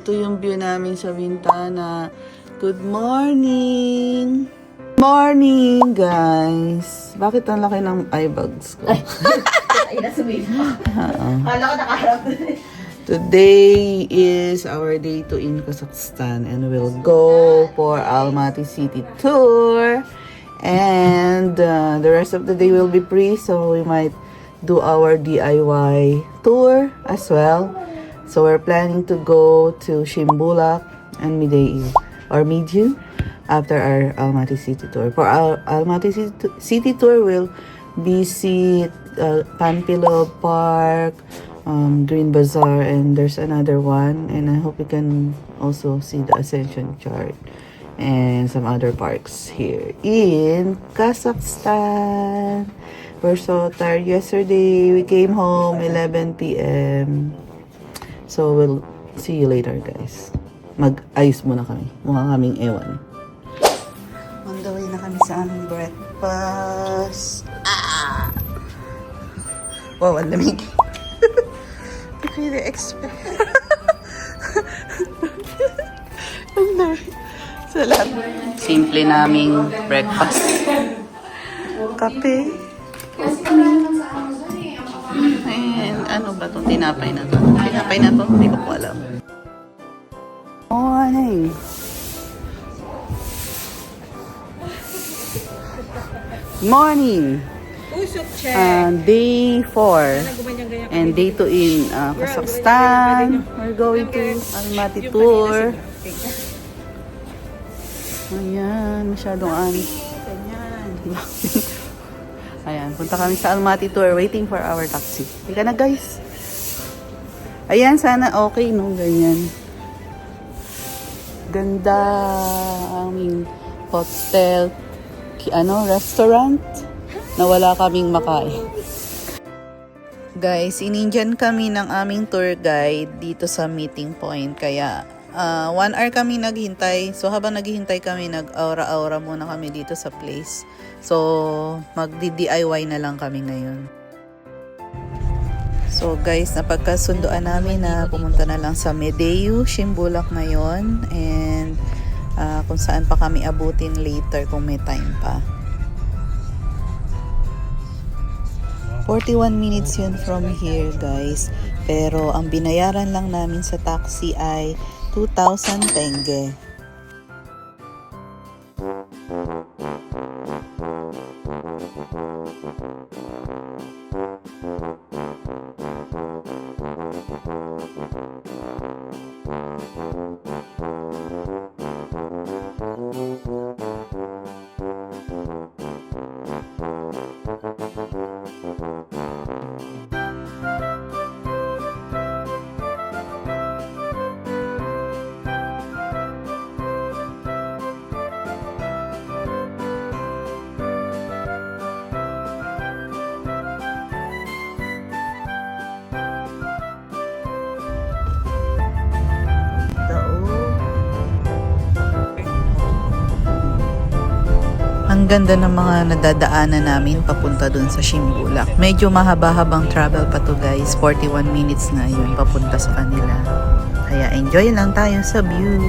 ito yung view namin sa bintana. Good morning! Morning, guys! Bakit ang laki ng eye bags ko? Ay, nasumili mo. Kala ko nakaharap. Today is our day to in Kazakhstan and we'll go for Almaty City tour. And the rest of the day will be free, so we might do our DIY tour as well. So we're planning to go to Shimbulak and Midyew after our Almaty City tour. For our Almaty City tour, we'll visit Panpilov Park, Green Bazaar, and there's another one, and I hope we can also see the Ascension Chart and some other parks here in Kazakhstan. We're so tired yesterday. We came home 11 p.m. So we'll see you later, guys. Mag-ayos muna kami. Mukha kaming ewan. On the way na kami sa aming breakfast. Wow, ang lamig. I really expect. Ang lamig. Salamat. Simple naming breakfast. Kape. And ano ba itong tinapay na to? Tinapay na to? Hindi ko po alam. Morning. Morning. Day 4 and day 2 in Kazakhstan. We're going to Almaty tour. Ayan, masyadong ani. Ayan, punta kami sa Almaty tour, waiting for our taxi. Ika na, guys. Ayan, sana okay, no? Ganyan. Ganda aming hotel, restaurant na wala kaming makain. Guys, in-Indian kami ng aming tour guide dito sa meeting point. Kaya 1 hour kami naghintay. So habang naghihintay kami, nag-aura-aura muna kami dito sa place. So magdi-DIY na lang kami ngayon. So guys, napagkasundoan namin na pumunta na lang sa Midyew, Shimbulak ngayon. And kung saan pa kami abutin later kung may time pa. 41 minutes yun from here, guys. Pero ang binayaran lang namin sa taxi ay 2,000 tenge. Ang ganda ng mga nadadaanan namin papunta dun sa Shimbulak. Medyo mahaba-habang travel pa to, guys. 41 minutes na yun papunta sa kanila. Kaya enjoy lang tayo sa view.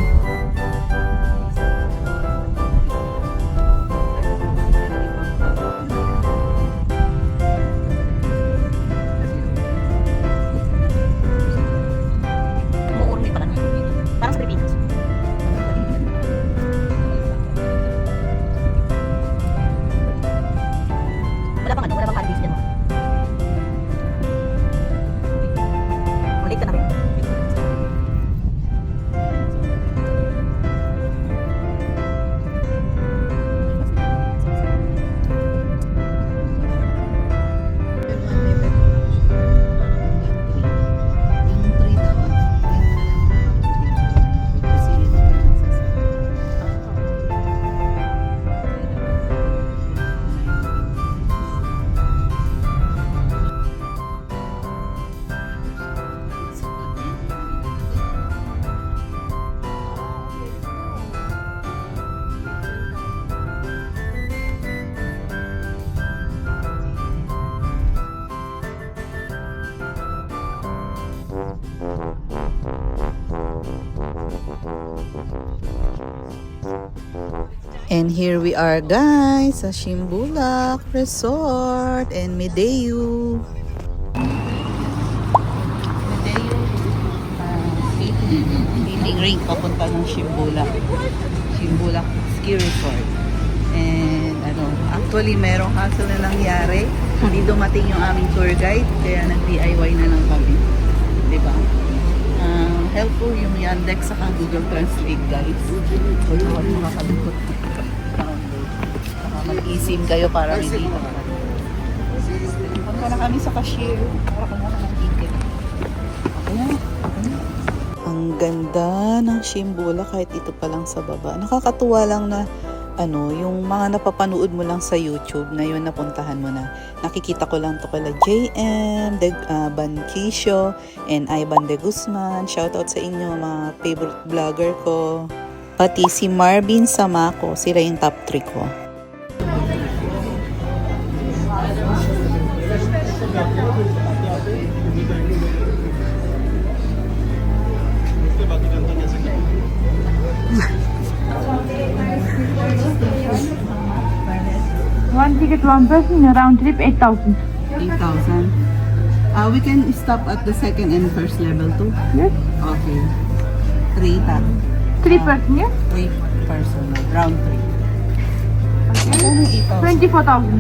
And here we are guys sa Shimbulak Resort and Medeo. Medeo, skating rink papunta ng Shimbulak. Shimbulak Ski Resort. And actually merong hassle na nangyari. Hindi dumating yung aming tour guide kaya nag-DIY na lang kami. Diba? Helpful yung Yandex sa Google Translate guys. Kaya wala makakalikot. Mag-isim kayo para may dito. Punta na kami sa cashier para kumuha ng ticket. Ayan. Ang ganda ng Shimbulak kahit dito pa lang sa baba. Nakakatuwa lang na yung mga napapanood mo lang sa YouTube na yun napuntahan mo na. Nakikita ko lang to kala JM, Banquisio, and Ivan de Guzman. Shoutout sa inyo mga favorite vlogger ko. Pati si Marvin Samako, sila yung top 3 ko. One ticket, one person, round trip 8,000. 8,000. We can stop at the second and first level too. Yes. Okay. 3 ta. 3 person, yeah? 3 person. Round 3. 24,000.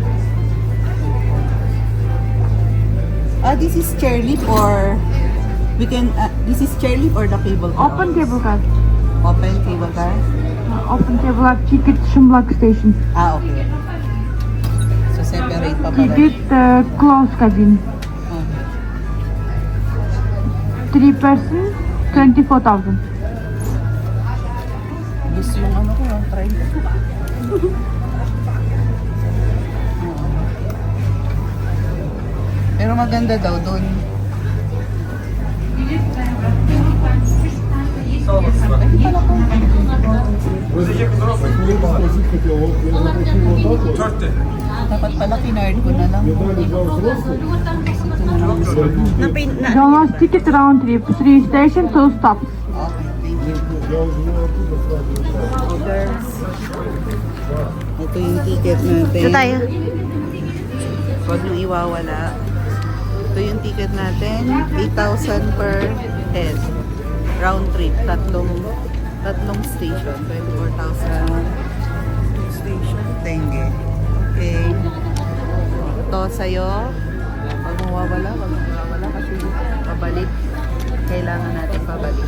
This is chairlift or we can this is chairlift or the cable car? Open cable car. Open cable car? Open cable car, ticket Shumlak station. Okay. So separate pa pala. Ticket closed cabin. 3 person, 24,000. Gusto yung ko, yung try ko. Pero maganda daw doon. Dapat pala pinard ko na lang. Donald's ticket round trip, 3 station, 2 stops. Okay, thank you. Ito yung ticket natin. Ito tayo. Huwag nyo iwawala. Ito yung ticket natin. 8,000 per head. Round trip. Tatlong station. 24,000. Station. Tenge. Okay. Ito sa'yo. Huwag mo wawala. Huwag mo wawala kasi pabalik. Kailangan natin pabalik.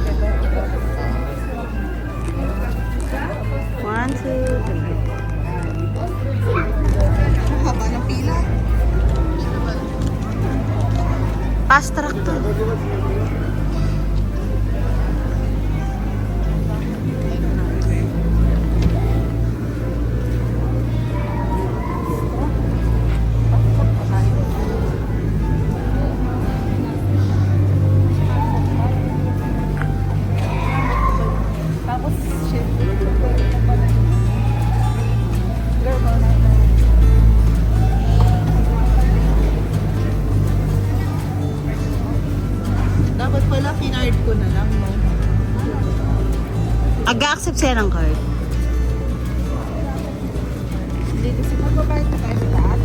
1, 2, 3. Haba ng pila. Fast track to. Tapos, shit. Dapat pala pinard ko na lang, no? Aga-accept siya ng card. Hindi kasi magbabayad na tayo sa taas.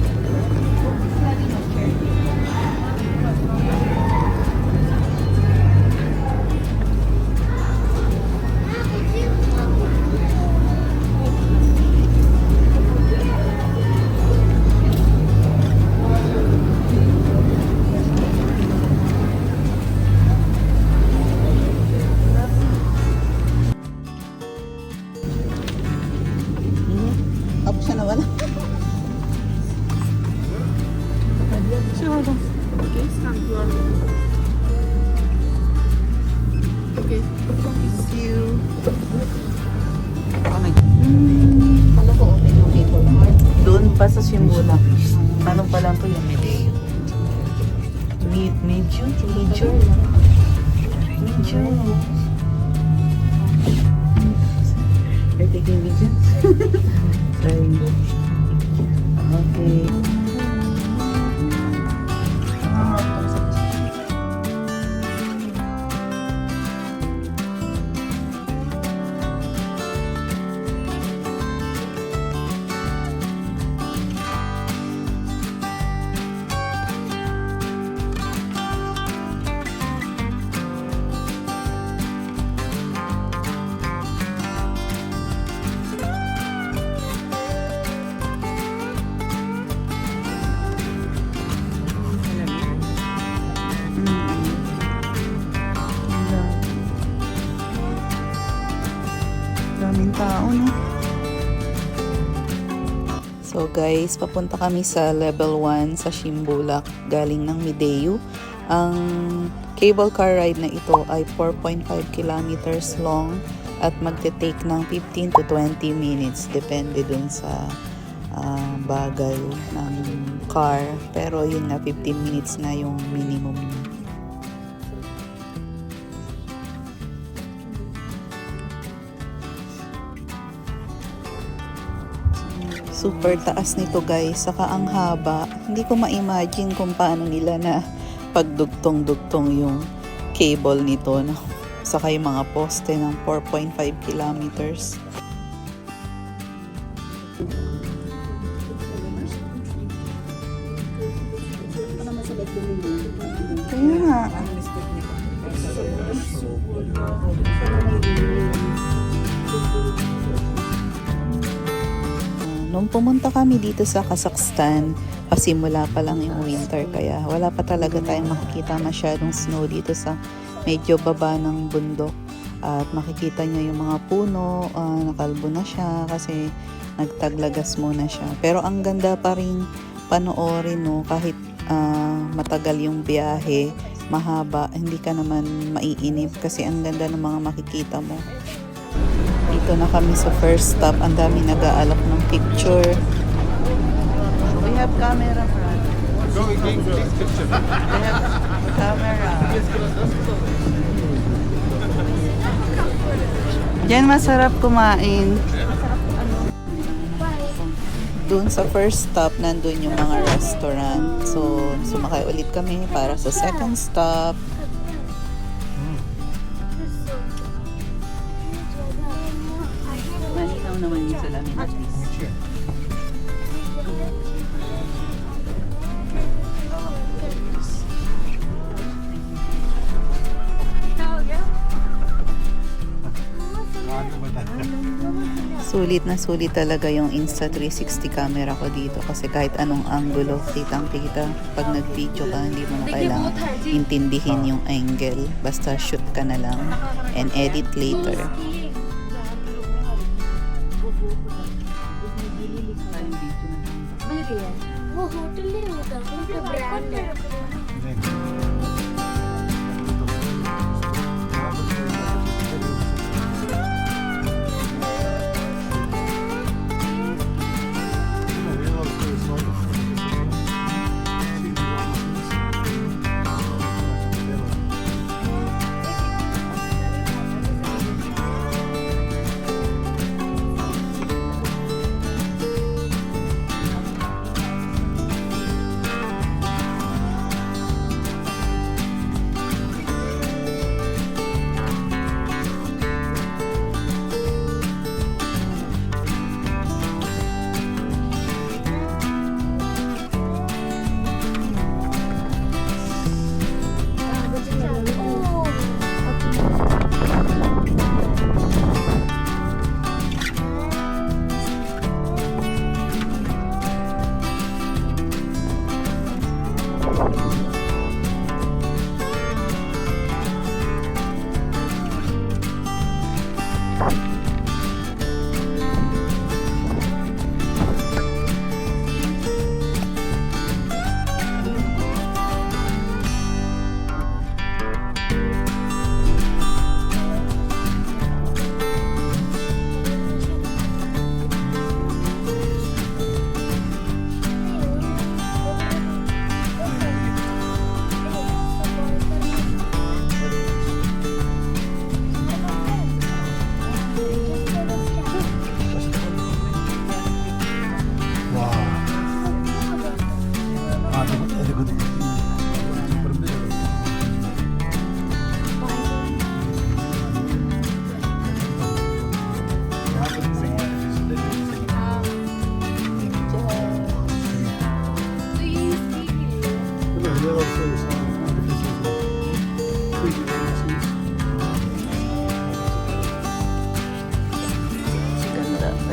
Tapos siya na wala. Okay, see you. Kala ko open yung cable car. Doon pa sa Shimbulak. Tanong pa lang po yung Medeo. Medyo. You're taking video? Trying. Okay. So guys, papunta kami sa level 1 sa Shimbulak galing ng Mideo. Ang cable car ride na ito ay 4.5 kilometers long at magte-take ng 15 to 20 minutes depende dun sa bagal ng car. Pero yun nga, 15 minutes na yung minimum niya. Super taas nito guys, saka ang haba. Hindi ko ma-imagine kung paano nila na pagdugtong-dugtong yung cable nito, no? Saka yung mga poste ng 4.5 kilometers. Kaya nga. Nung pumunta kami dito sa Kazakhstan, pasimula pa lang yung winter kaya wala pa talaga tayong makikita masyadong snow dito sa medyo baba ng bundok. At makikita nyo yung mga puno, nakalbo na siya kasi nagtaglagas muna siya. Pero ang ganda pa rin panoorin, no, kahit matagal yung biyahe, mahaba, hindi ka naman maiinip kasi ang ganda ng mga makikita mo. Dito na kami sa first stop. Ang dami nag-aalok ng picture. We have camera, Brad. We have camera. Diyan masarap kumain. Doon sa first stop, nandun yung mga restaurant. So, sumakay ulit kami para sa second stop. Malinaw naman yung salamin at least. Sulit na sulit talaga yung Insta360 camera ko dito kasi kahit anong angulo, kitang-kita. Pag nag-video ka, hindi mo na kailangan intindihin yung angle. Basta shoot ka na lang and edit later. वो होटल नहीं होता उनका ब्रांड है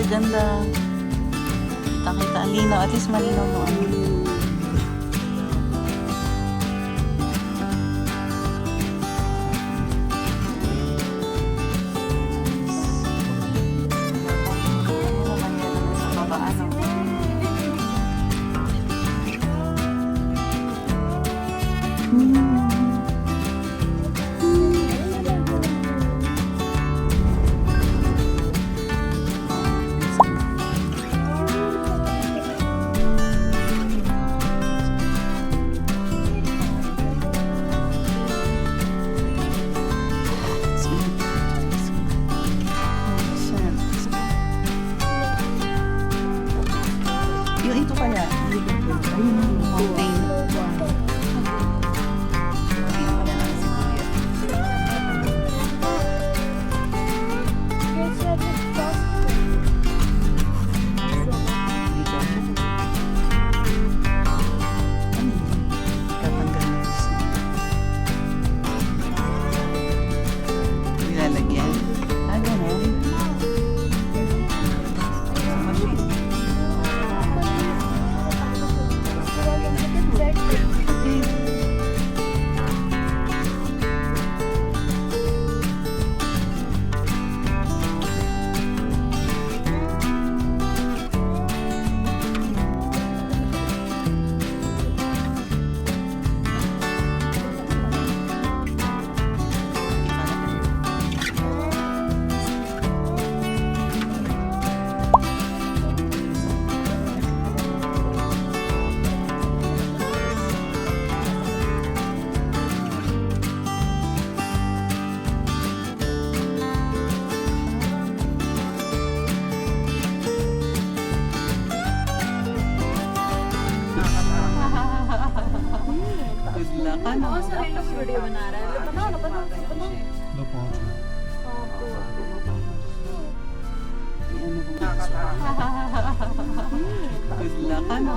Ganda. Kita-kita. Ang linaw. At least malinaw mo. Mountain. Nilalagyan. Ganun. Good luck. Ano? Good luck. Ano?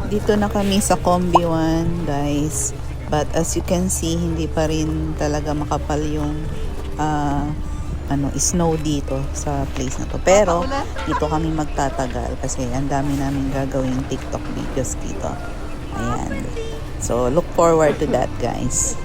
Dito na kami sa Combi 1, guys. But as you can see, hindi pa rin talaga makapal yung snow dito sa place na to. Pero dito kami magtatagal kasi ang dami namin gagawing TikTok videos dito. Ayan. So look forward to that, guys.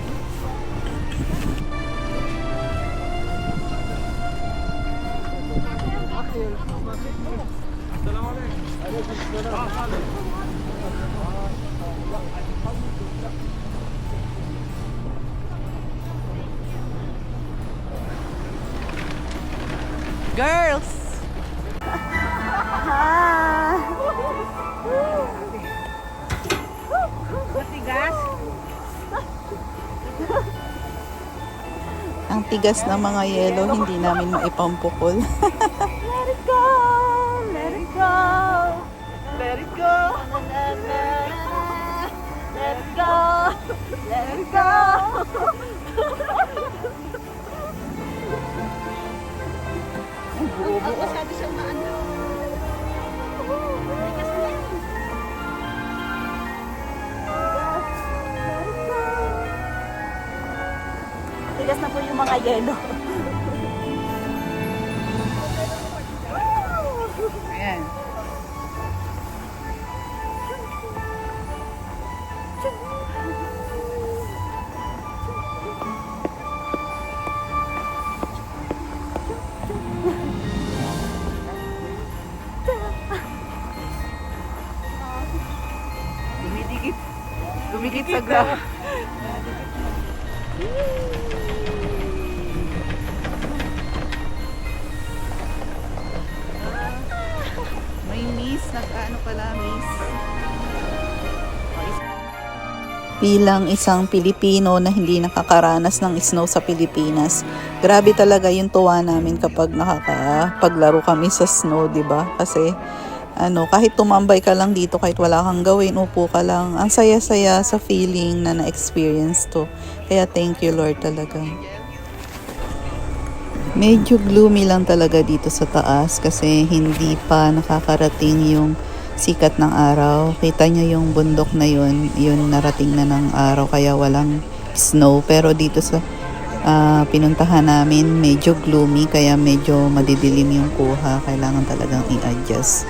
Girls! Ang tigas ng mga yelo, hindi namin maipampukol. Let it go! Let it go! Let it go! Let it go! Let it go! Ang masyado siyang maano. Tigas na po yung mga yelo. Ayan. Dumikit sa ground. May miss, nag-ano pala, miss. Bilang isang Pilipino na hindi nakakaranas ng snow sa Pilipinas, grabe talaga yung tuwa namin kapag nakakapaglaro kami sa snow, 'di ba? Kasi kahit tumambay ka lang dito, kahit wala kang gawin, upo ka lang, ang saya-saya sa feeling na na-experience to. Kaya thank you Lord talaga. Medyo gloomy lang talaga dito sa taas kasi hindi pa nakakarating yung sikat ng araw. Kita nyo yung bundok na yun narating na ng araw kaya walang snow. Pero dito sa pinuntahan namin, medyo gloomy kaya medyo madidilim yung kuha. Kailangan talagang i-adjust.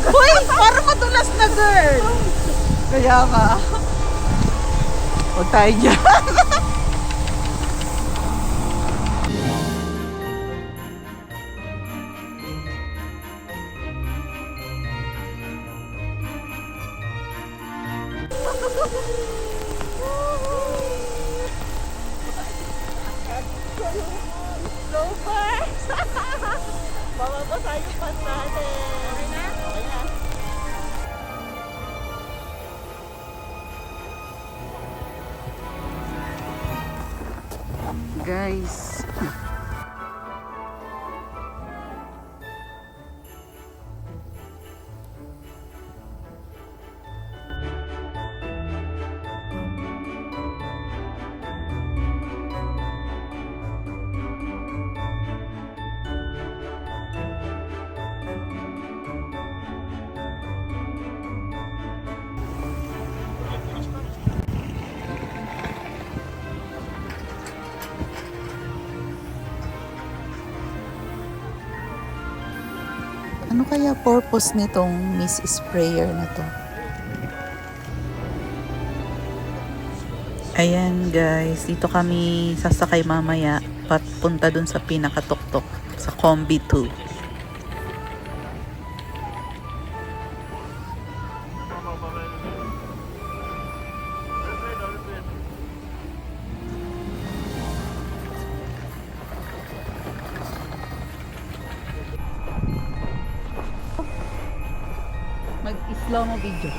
Uy! Parang madulas na, girl! Kaya ka. Huwag tayo dyan. Mababasa yung pants natin. Okay na? Okay na. Guys. Ano kaya purpose nitong mist sprayer na to? Ayan guys, dito kami sasakay mamaya papunta dun sa pinakatuktok sa Combi 2. Mag-slow mo video.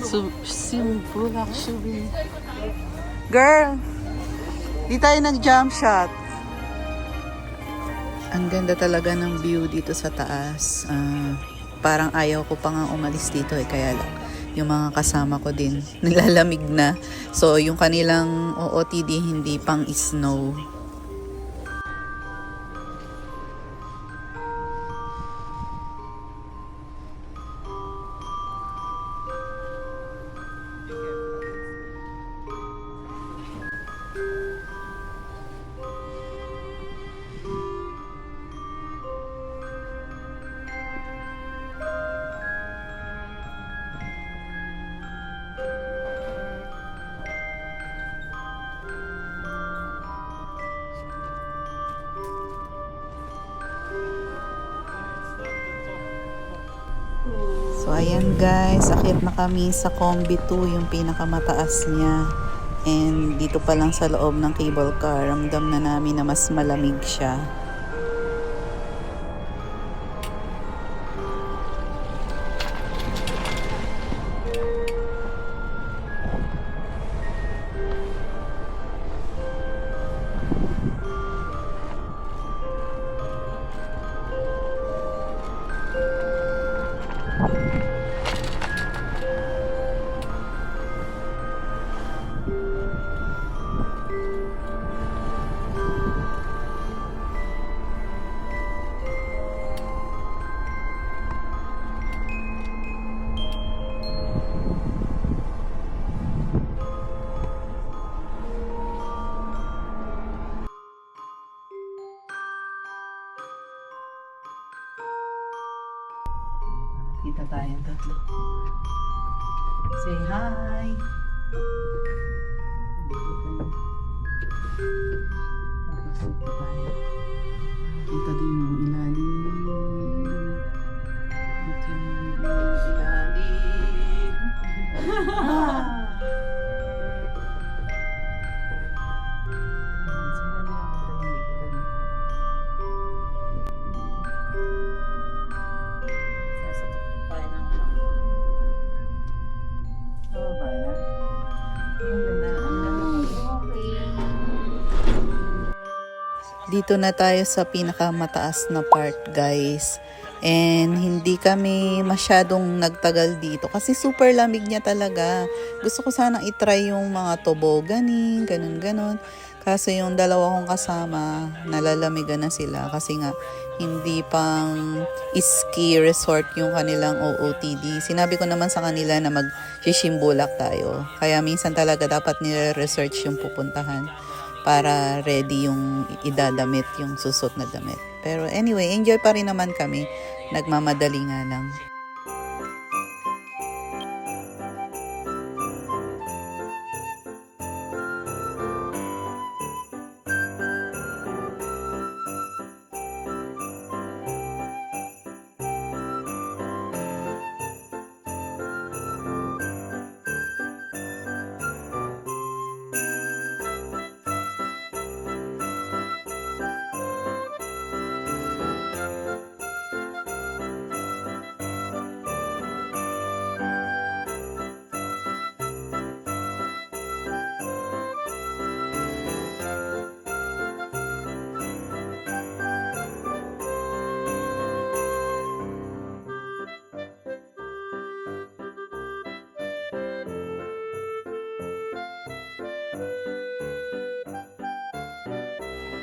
So, simple actually. Girl, di tayo nag-jump shot. Ang ganda talaga ng view dito sa taas. Parang ayaw ko pa nga umalis dito kaya lang yung mga kasama ko din nilalamig na. So, yung kanilang OOTD hindi pang snow. So, ayan guys, akyat na kami sa Combi 2, yung pinakamataas niya. And dito pa lang sa loob ng cable car, ramdam na namin na mas malamig siya. Kita tayong tatlo. Say hi! Kita tayo. Kita din yung ilalim. Kita yung ilalim. Dito na tayo sa pinakamataas na part guys. And hindi kami masyadong nagtagal dito kasi super lamig niya talaga. Gusto ko sanang itry yung mga tobogganing, ganun-ganun. Kaso yung dalawa kong kasama, nalalamigan na sila kasi nga hindi pang ski resort yung kanilang OOTD. Sinabi ko naman sa kanila na mag-shishimbolak tayo. Kaya minsan talaga dapat nire-research yung pupuntahan para ready yung idadamit, yung susot na damit. Pero anyway, enjoy pa rin naman kami. Nagmamadali nga lang.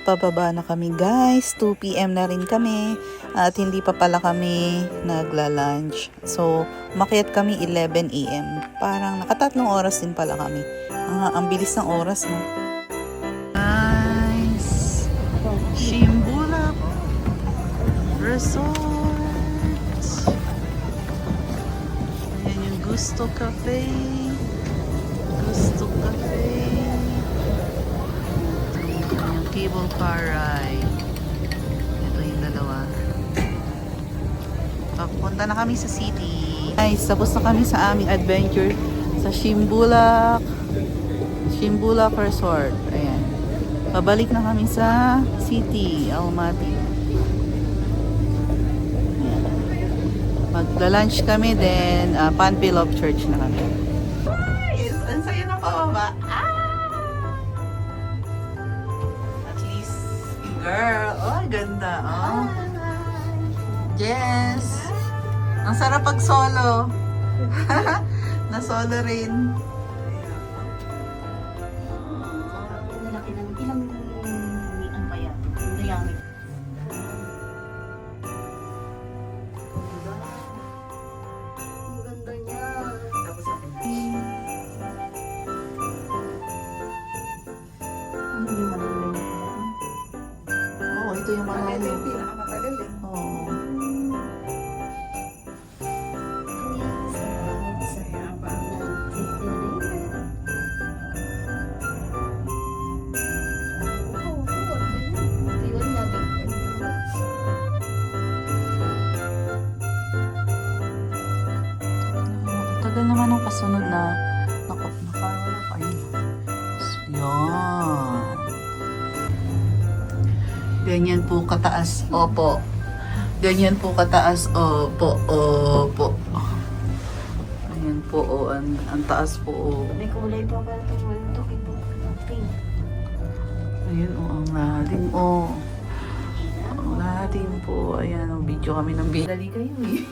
pababa na kami guys. 2 p.m. na rin kami. At hindi pa pala kami nagla-lunch. So, umakyat kami 11 a.m. Parang nakatatlong oras din pala kami. Ang bilis ng oras, no? Nice! Shimbulak Resort! Ayan yung Gusto Cafe. Gusto Cafe. Yung cable car ride. Ito yung dalawa. Papunta na kami sa city. Guys, tapos na kami sa aming adventure sa Shimbulak Resort. Ayan. Pabalik na kami sa city, Almaty. Ayan. Magla-lunch kami, then Panpilov Church na kami. Yes, ang saya na pababa. At least, girl. Oh, ganda. Oh. Yes. Ang sarap pag solo. Na solo rin. Lalaki ng ilang ang kaya. Ang dayamit. Ang ganda niya. Tapos ako na. Ano yung malalim? Oo, ito yung malalim. Ito yung pinakamatagal eh. Oo. Tagal naman ng kasunod na nakawala pa yun. Yan. Ganyan po kataas. Opo. Ganyan po kataas. Opo. Opo. Ganyan po. Oh, ang taas po. Oh. May kulay pa pala itong bundok. Pink. Ayun, ang lalim. Ang lalim po. Ayan, video kami ng video. Dali kayo eh.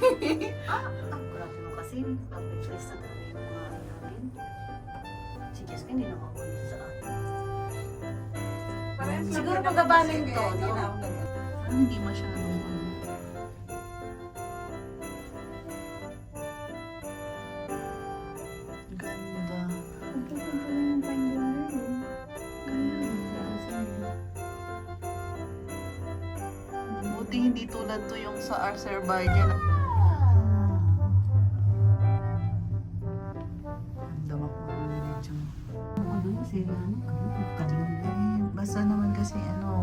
Grabe mo kasi. Pag-press na kami yung mga ano namin. Si Jessica hindi nakakulit sa atin. Siguro pagkabanin to, no? Hindi masyadong ganda. Buti hindi tulad to yung sa Azerbaijan. Damak mo medyo. Basta naman kasi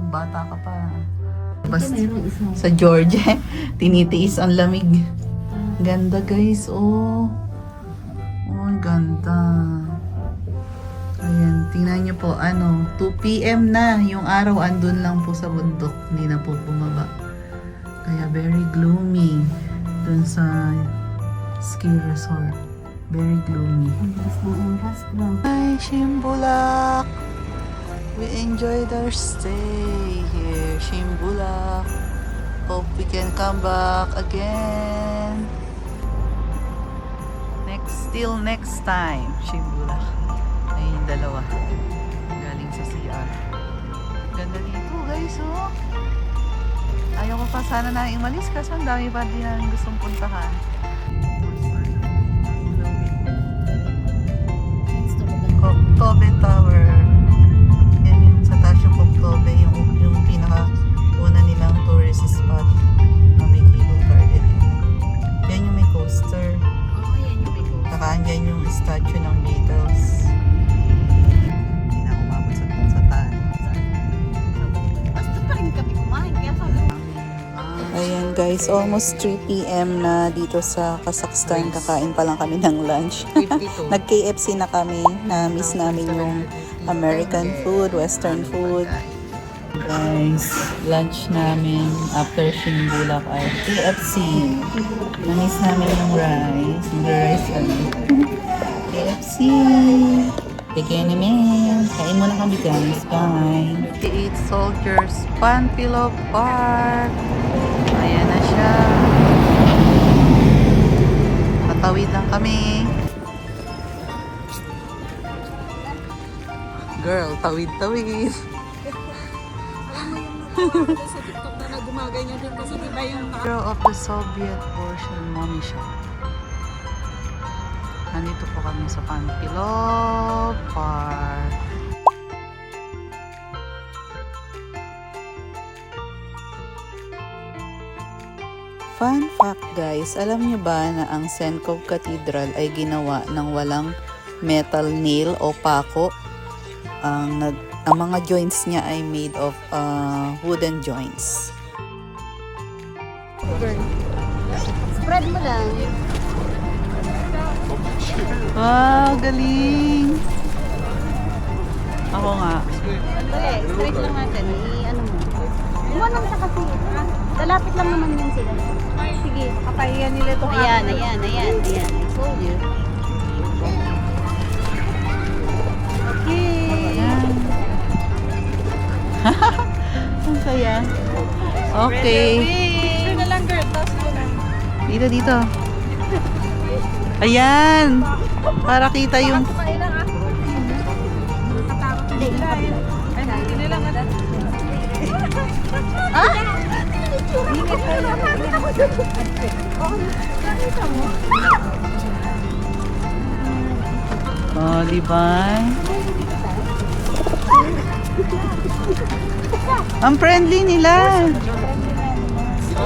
bata ka pa. Basta sa Georgia, tinitiis ang lamig. Ganda guys, oh. Oh, ganda. Ayan, tingnan nyo po, 2 p.m. na yung araw, andun lang po sa bundok. Hindi na po bumaba. Kaya very gloomy dun sa ski resort. Very gloomy. Hi, Shimbulak! We enjoyed our stay here, Shimbulak. Hope we can come back again. Till next time, Shimbulak. Ayun yung dalawa. Galing sa CR. Ganda dito, guys, oh. Ayaw ko pa sana na umalis kasi ang dami pa din namin gustong puntahan. Koktobe Tower. Yan yung sa taas yung Koktobe, yung pinaka-una nilang tourist spot na may cable car din. Yan yung may coaster. Saka andyan yung statue ng Beatles. Hindi na umabot sa taas. Basta pa rin kami kumain. Kaya sabi Ayan guys, almost 3 p.m. na dito sa Kazakhstan. Kakain pa lang kami ng lunch. Nag-KFC na kami. Na-miss namin yung American food, Western food. Guys, lunch namin after Shimbulak ay KFC. Na-miss namin yung rice. Rice kami. KFC. Bigyan namin. Kain muna kami guys. Bye. 58 Soldiers Panpilov Park. Ayan na siya. Patawid lang kami. Girl, tawid-tawid. Sa TikTok na gumaganyan din kasi diba yung Hero of the Soviet Russian Mommy Shop. Nandito po kami sa Pampilo Park. Fun fact guys, alam niyo ba na ang Senkov Cathedral ay ginawa ng walang metal nail o pako? Ang mga joints niya ay made of wooden joints. Spread mo lang. Wow, galing! Ako nga. Dali, straight lang natin. I-ano mo. Umanong siya kasi. Lalapit lang naman yun sila. Sige. kapahiyan nila itong Ayan. I told you. Ayan. Ang saya. Okay. Picture na lang girl, tapos mo na. Dito. Ayan. Para kita yung... Hindi na lang. Oh, diba? Ang friendly nila.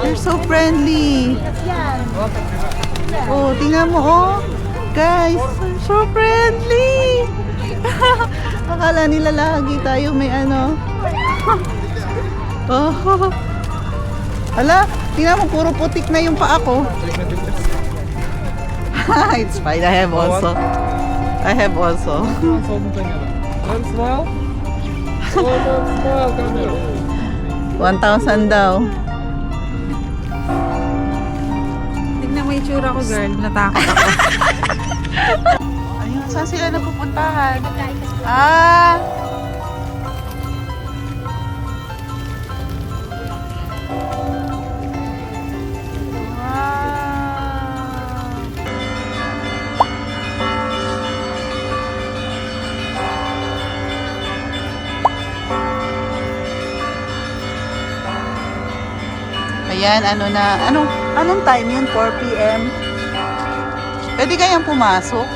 They're so friendly. Oh, tingnan mo, oh. Guys, so friendly. Akala nila lagi tayo may ano. Oh. Ala, tingnan mo, puro putik na yung paa ko. It's fine. I have also. Don't smile. Don't smile. Come here. 1,000 daw. Tignan mo yung tsura ko girl, natakot ako. Ayun, saan sila napupuntahan? Ah! Wow! Ayan, anong time yun? 4 p.m. Pwede kayang pumasok?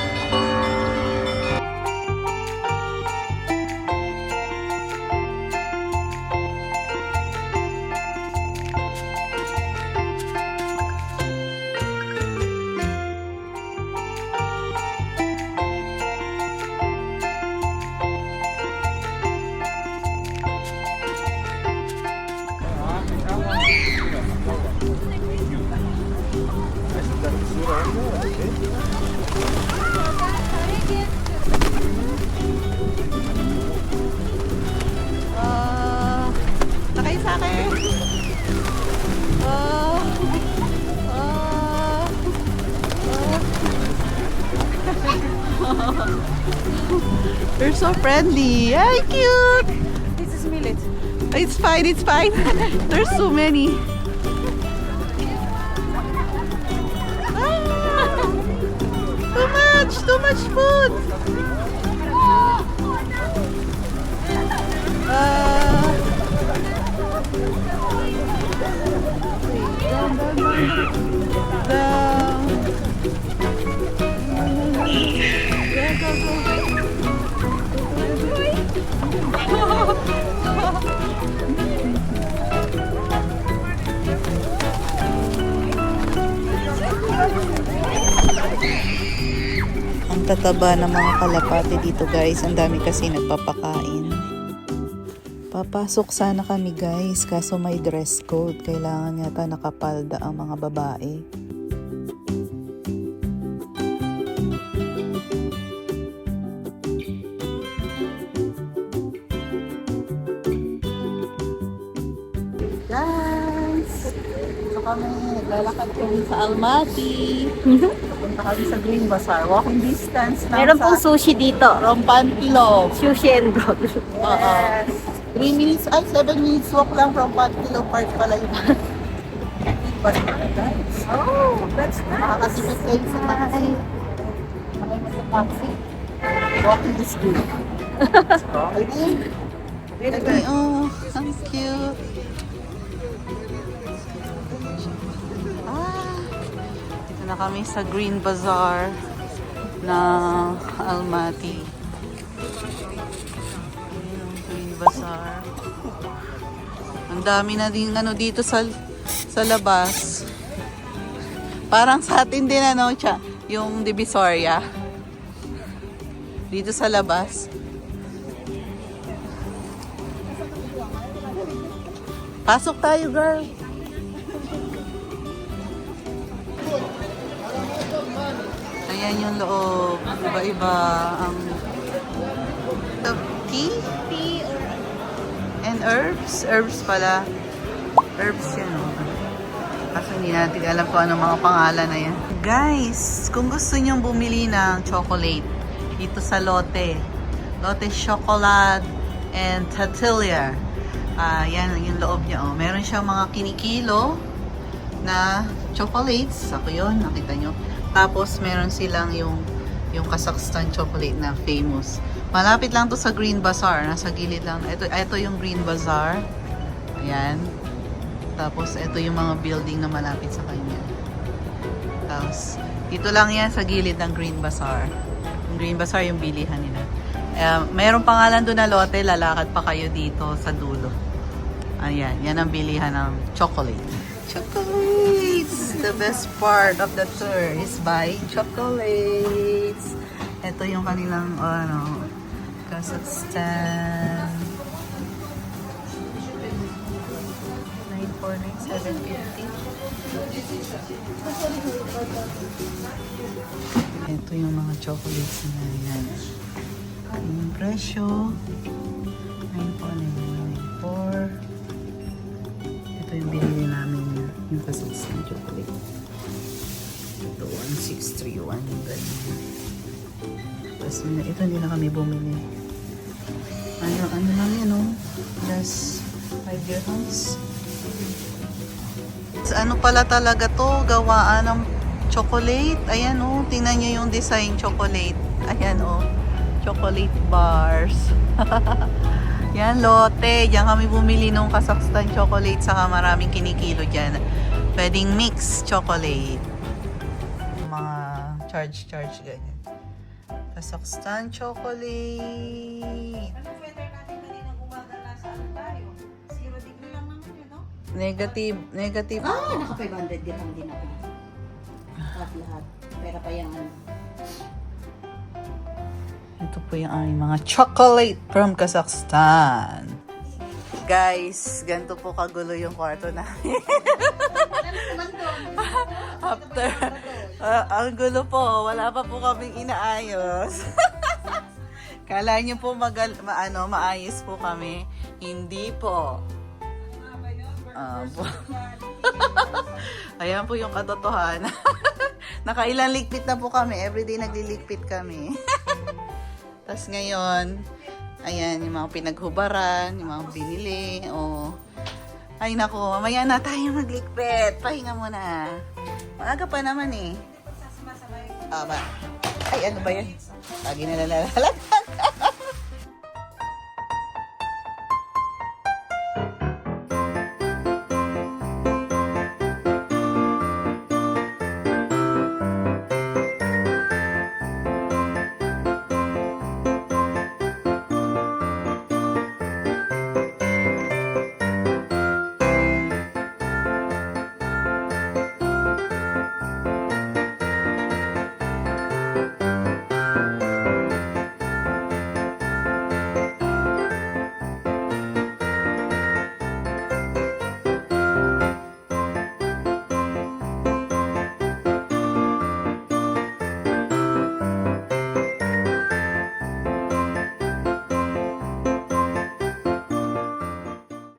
Sakay sa akin. They're so friendly. Ay, cute. This is millet. It's fine. There's so many. Too much food. Ang tataba ng mga kalapate dito guys. Ang dami kasi nagpapakain. Papasok sana kami guys. Kaso may dress code. Kailangan yata nakapalda ang mga babae. Guys! So kami, naglalakad kami sa Almaty. Punta kami sa Green Bazaar. Walking distance lang Meron pong sushi dito. from Panpilo. Sushi and roll. Oo. 3 minutes, 7 minutes walk lang from Panpilo Park pala yun. Bazaar, guys. Oh, that's Makakasipit kayo sa taxi. Makakasipit sa taxi. Walking is good. Okay din. Oh, ang cute. Na kami sa Green Bazaar na Almaty. Ayan ang Green Bazaar. Ang dami na din ano dito sa labas. Parang sa atin din ano, yung Divisoria. Dito sa labas. Pasok tayo, girl. Ayan yung loob. Iba-iba ang tea and herbs. Herbs pala. Herbs yan. Oh. Kasi hindi natin alam kung ano mga pangalan na yan. Guys, kung gusto nyong bumili ng chocolate dito sa Lotte. Lotte Chocolate and Tatilla. Yan yung loob niya. Oh. Meron siyang mga kinikilo na chocolates. Ako yun, nakita nyo. Tapos meron silang yung Kazakhstan chocolate na famous. Malapit lang to sa Green Bazaar. Nasa gilid lang. Ito yung Green Bazaar. Ayan. Tapos ito yung mga building na malapit sa kanya. Tapos dito lang yan sa gilid ng Green Bazaar. Yung Green Bazaar yung bilihan nila. Mayroong pangalan doon na Lotte. Lalakad pa kayo dito sa dulo. Ayan. Yan ang bilihan ng chocolate. Chocolates! The best part of the tour is buying chocolates. Ito yung kanilang, Kazakhstan. 949, 750. Ito yung mga chocolates na yan. Yung presyo, 94994. Ito yung binili namin yung Kazakhstan chocolate. Ito, 1631. Tapos ito hindi na kami bumili. Ano lang yan, oh? Just 5 dirhams. Ano pala talaga to? Gawaan ng chocolate. Ayan, oh. Tingnan nyo yung design chocolate. Ayan, oh. Chocolate bars. Yan, Lotte. Diyan kami bumili nung Kazakhstan chocolate. Saka maraming kinikilo dyan. Pwedeng mix chocolate. Mga charge ganyan. Kazakhstan chocolate. Anong weather natin kaninang umaga nasa ano tayo? 0 degree lang naman yun, no? Negative. Naka 500 dirham din ako. Lahat. Pera pa yung ano. Ito po yung aming mga chocolate from Kazakhstan. Guys, ganito po kagulo yung kwarto namin. After, ang gulo po, wala pa po kaming inaayos. Kala nyo po maayos po kami. Hindi po. Ayan po yung katotohanan. Nakailang likpit na po kami. Everyday naglilikpit kami. Tapos ngayon, ayan, yung mga pinaghubaran, yung mga binili. Oh. Ay nako, mamaya na tayo maglikpit. Pahinga muna. Maaga pa naman eh. Ba? Ay, ano ba yan? Lagi na nalalagyan.